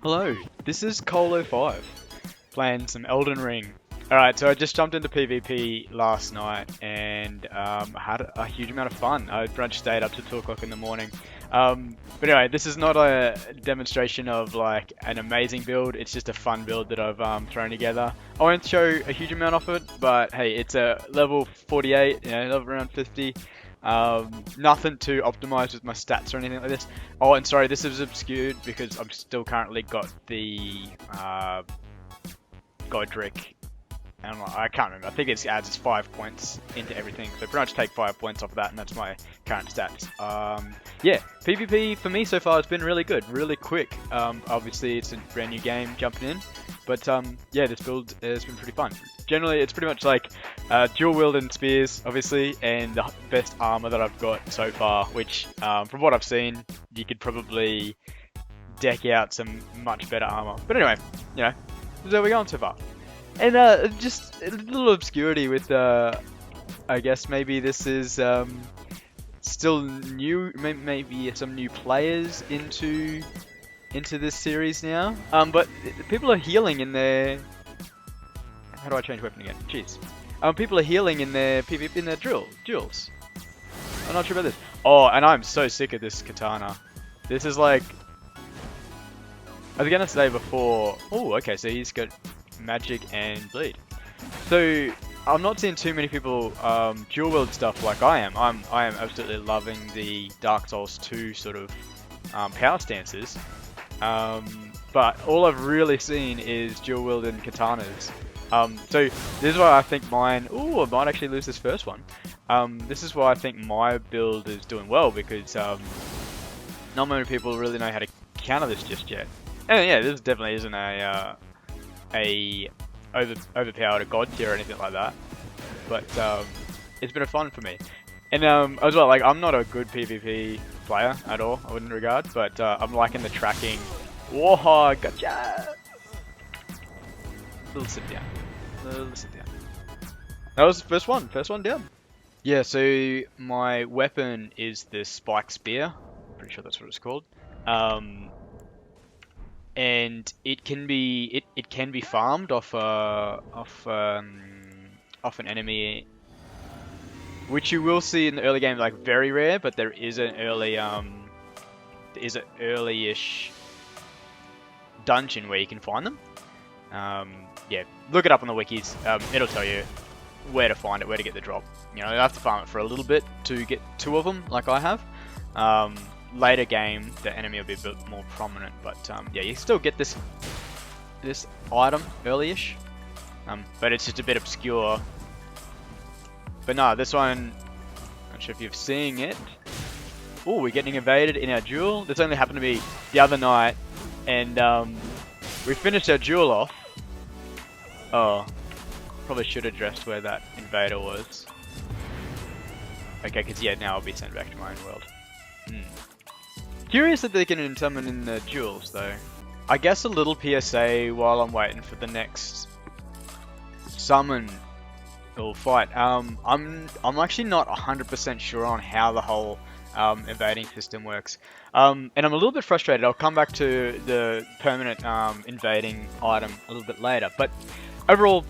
Hello, this is Koal05, playing some Elden Ring. Alright, so I just jumped into PvP last night and had a huge amount of fun. I pretty much stayed up to 2 o'clock in the morning. But anyway, this is not a demonstration of like an amazing build, it's just a fun build that I've thrown together. I won't show a huge amount of it, but hey, it's a level 48, level around 50. Nothing to optimize with my stats or anything like this. Oh, and sorry, this is obscured because I'm still currently got the Godric. I can't remember. I think it adds 5 points into everything. So pretty much take 5 points off of that, and that's my current stats. Yeah, PvP for me so far has been really good, really quick. Obviously, it's a brand new game jumping in, but yeah, this build has been pretty fun. Generally, it's pretty much like dual wielding spears, obviously, and the best armor that I've got so far. Which, from what I've seen, you could probably deck out some much better armor. But anyway, this is how we're going so far. And just a little obscurity with, I guess maybe this is still new, maybe some new players into this series now. But people are healing in their... How do I change weapon again? Jeez. People are healing in their PvP, in their duels. I'm not sure about this. Oh, and I'm so sick of this katana. This is like... I was gonna say before... Oh, okay, so he's got magic and bleed. So I'm not seeing too many people dual wield stuff like I am. I am absolutely loving the Dark Souls 2 sort of power stances. But all I've really seen is dual wielding katanas. So this is why I think mine... Ooh, I might actually lose this first one. This is why I think my build is doing well, because not many people really know how to counter this just yet. And yeah, this definitely isn't a overpowered god tier or anything like that, but it's been a fun for me. And as well, like, I'm not a good PvP player at all, I wouldn't regard, but I'm liking the tracking. Whoa, gotcha! Little sit down. That was the first one down. Yeah, so my weapon is the spike spear. Pretty sure that's what it's called. And it can be farmed off an enemy, which you will see in the early game, like very rare. But there is an early-ish dungeon where you can find them. Yeah, look it up on the wikis. It'll tell you where to find it, where to get the drop. You have to farm it for a little bit to get 2 of them, like I have. Later game, the enemy will be a bit more prominent, but yeah, you still get this item early-ish, but it's just a bit obscure. But no, this one, not sure if you've seen it. Oh, we're getting invaded in our duel. This only happened to me the other night, and we finished our duel off. Oh, probably should have addressed where that invader was. Okay, because yeah, now I'll be sent back to my own world. Curious that they can summon in the duels, though. I guess a little PSA while I'm waiting for the next summon or fight. I'm actually not 100% sure on how the whole invading system works. And I'm a little bit frustrated. I'll come back to the permanent invading item a little bit later. But overall,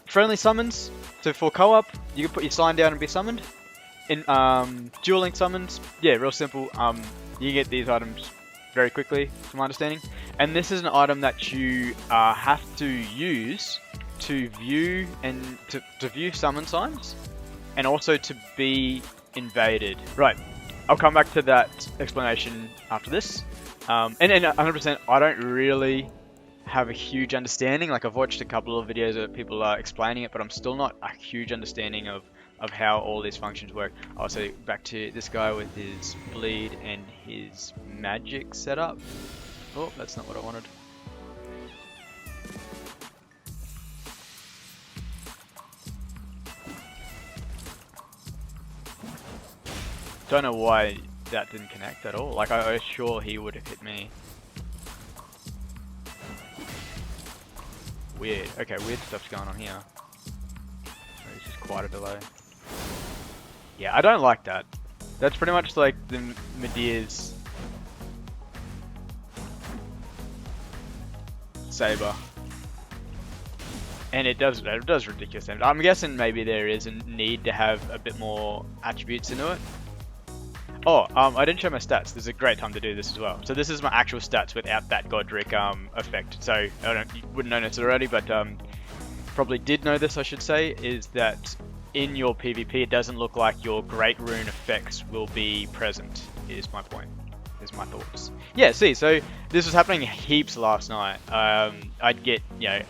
friendly summons. So for co-op, you can put your sign down and be summoned. In dueling summons, yeah, real simple. You get these items very quickly, from my understanding. And this is an item that you have to use to view to view summon signs, and also to be invaded. Right, I'll come back to that explanation after this. And 100%, I don't really have a huge understanding. Like, I've watched a couple of videos of people explaining it, but I'm still not a huge understanding of how all these functions work. Also, back to this guy with his bleed and his magic setup. Oh, that's not what I wanted. Don't know why that didn't connect at all. Like, I was sure he would have hit me. Weird. Okay, weird stuff's going on here. There's just quite a delay. Yeah, I don't like that. That's pretty much like the Medea's saber, and it does ridiculous damage. I'm guessing maybe there is a need to have a bit more attributes into it. Oh, I didn't show my stats. This is a great time to do this as well. So this is my actual stats without that Godric effect. So I don't, you wouldn't know this already, but probably did know this, I should say, is that in your PvP it doesn't look like your Great Rune effects will be present, is my point. Is my thoughts. Yeah, see, so this was happening heaps last night. I'd get, you know,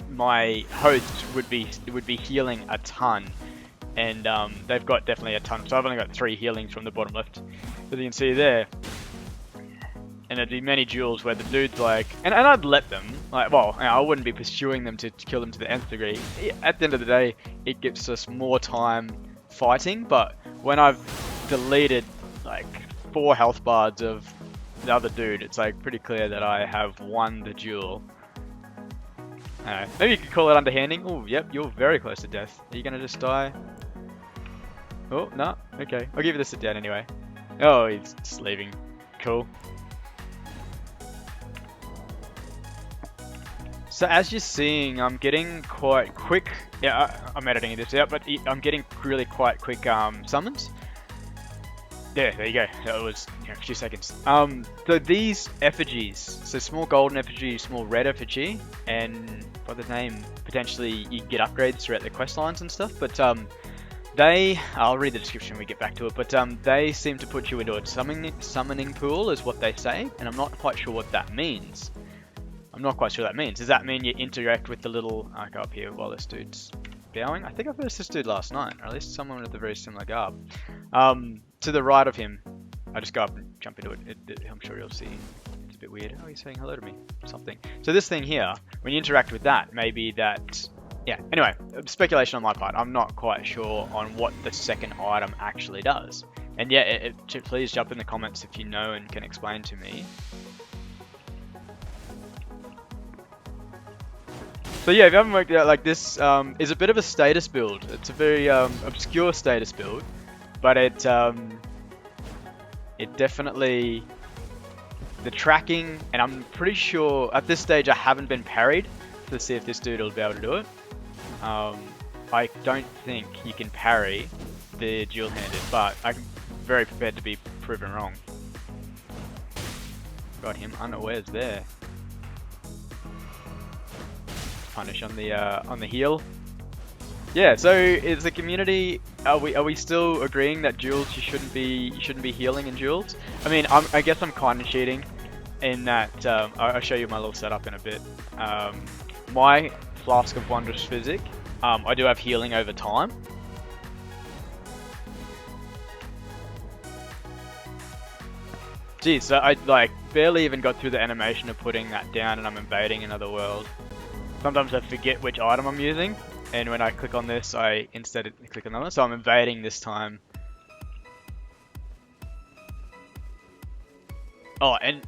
my host would be healing a ton, and they've got definitely a ton. So I've only got 3 healings from the bottom left, as you can see there. And there'd be many duels where the dude's like, and I'd let them, like, well, I wouldn't be pursuing them to kill them to the nth degree. At the end of the day, it gives us more time fighting, but when I've deleted like 4 health bars of the other dude, it's like pretty clear that I have won the duel. Maybe you could call it underhanding. Oh, yep, you're very close to death. Are you gonna just die? Oh, no. Okay, I'll give you the sit down anyway. Oh, he's just leaving. Cool. So as you're seeing, I'm getting quite quick. Yeah, I'm editing this out, but I'm getting really quite quick summons. Yeah, there you go. That was, you know, a few seconds. So these effigies, so small golden effigy, small red effigy, and by the name, potentially you get upgrades throughout the quest lines and stuff. But I'll read the description when we get back to it. But they seem to put you into a summoning pool, is what they say, and I'm not quite sure what that means. Does that mean you interact with the little... I'll go up here while this dude's bowing. I think I first this dude last night, or at least someone with a very similar garb. To the right of him, I just go up and jump into it. I'm sure you'll see. It's a bit weird. Oh, he's saying hello to me. Something. So this thing here, when you interact with that, maybe that... Yeah, anyway, speculation on my part. I'm not quite sure on what the second item actually does. And yeah, please jump in the comments if you know and can explain to me. So yeah, if you haven't worked it out, like this is a bit of a status build. It's a very obscure status build, but it definitely, the tracking, and I'm pretty sure at this stage I haven't been parried to see if this dude will be able to do it. I don't think you can parry the dual-handed, but I'm very prepared to be proven wrong. Got him unawares there. Punish on the heel. Yeah, so is the community, are we still agreeing that duels you shouldn't be healing in duels? I mean, I guess I'm kind of cheating in that I'll show you my little setup in a bit. My Flask of Wondrous Physic, I do have healing over time. Geez, so I like barely even got through the animation of putting that down, and I'm invading another world. Sometimes I forget which item I'm using, and when I click on this, I instead click on another. So I'm invading this time. Oh, and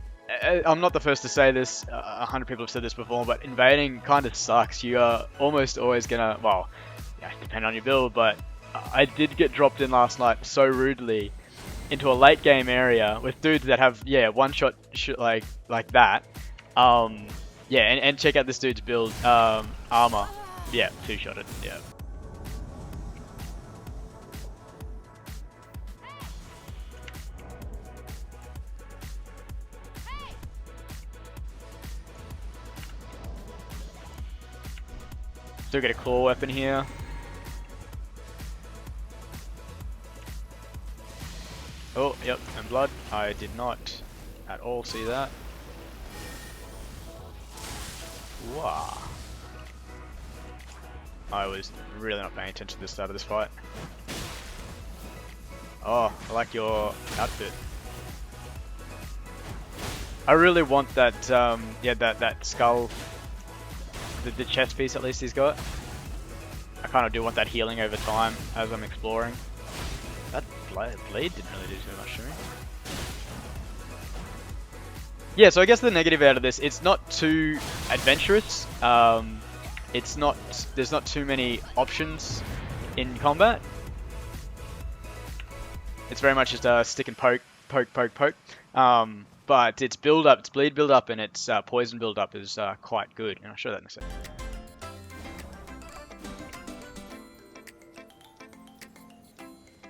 I'm not the first to say this. 100 people have said this before, but invading kind of sucks. You are almost always gonna, well, yeah, depending on your build, but I did get dropped in last night so rudely into a late game area with dudes that have, yeah, one shot like that. Yeah, and check out this dude's build, armor. Yeah, 2-shotted, yeah. Still get a claw weapon here. Oh, yep, and blood. I did not at all see that. Wow. I was really not paying attention to the start of this fight. Oh, I like your outfit. I really want that, yeah, that skull, the chest piece at least he's got. I kind of do want that healing over time as I'm exploring. That blade didn't really do too much to me. Yeah, so I guess the negative out of this, it's not too adventurous. There's not too many options in combat. It's very much just a stick and poke. but its build up, its bleed build up, and its poison build up is quite good. And I'll show that in a second.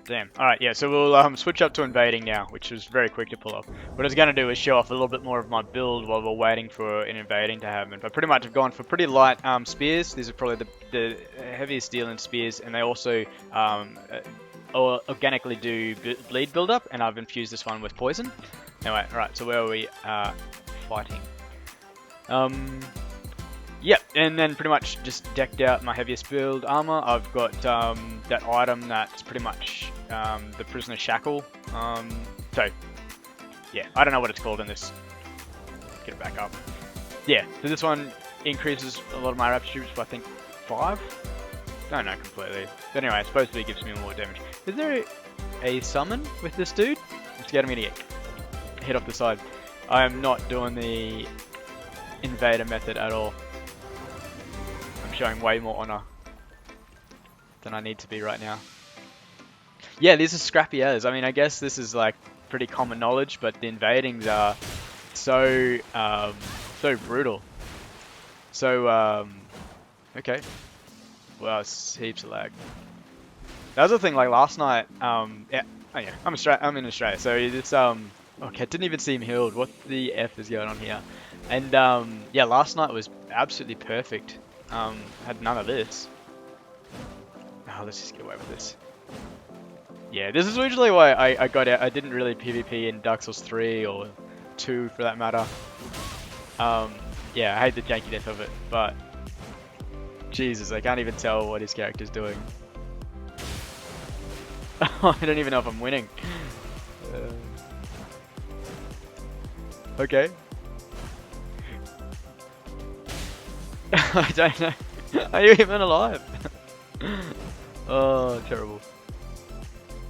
Damn. Alright, yeah, so we'll switch up to invading now, which was very quick to pull off. What I was going to do is show off a little bit more of my build while we're waiting for an invading to happen. But pretty much I've gone for pretty light spears. These are probably the heaviest dealing spears, and they also organically do bleed build up, and I've infused this one with poison. Anyway, alright, so where are we fighting? Yep, and then pretty much just decked out my heaviest build armor. I've got that item that's pretty much the Prisoner Shackle. So, yeah, I don't know what it's called in this. Get it back up. Yeah, so this one increases a lot of my rapid troops by, I think, 5? Don't know completely. But anyway, it supposedly gives me more damage. Is there a summon with this dude? I'm scared I'm gonna get hit off the side. I am not doing the invader method at all. Showing way more honor than I need to be right now. Yeah, these are scrappy as. I mean, I guess this is like pretty common knowledge, but the invadings are so so brutal. So okay. Well, it's heaps of lag. That was the thing. Like last night. Yeah. Oh yeah. I'm in Australia. So it's okay. Didn't even see him healed. What the f is going on here? And yeah, last night was absolutely perfect. Had none of this. Oh, let's just get away with this. Yeah, this is usually why I got out. I didn't really PvP in Dark Souls 3 or 2 for that matter. Yeah, I hate the jankiness of it, but Jesus, I can't even tell what his character's doing. I don't even know if I'm winning. Okay. I don't know. Are you even alive? Oh, terrible.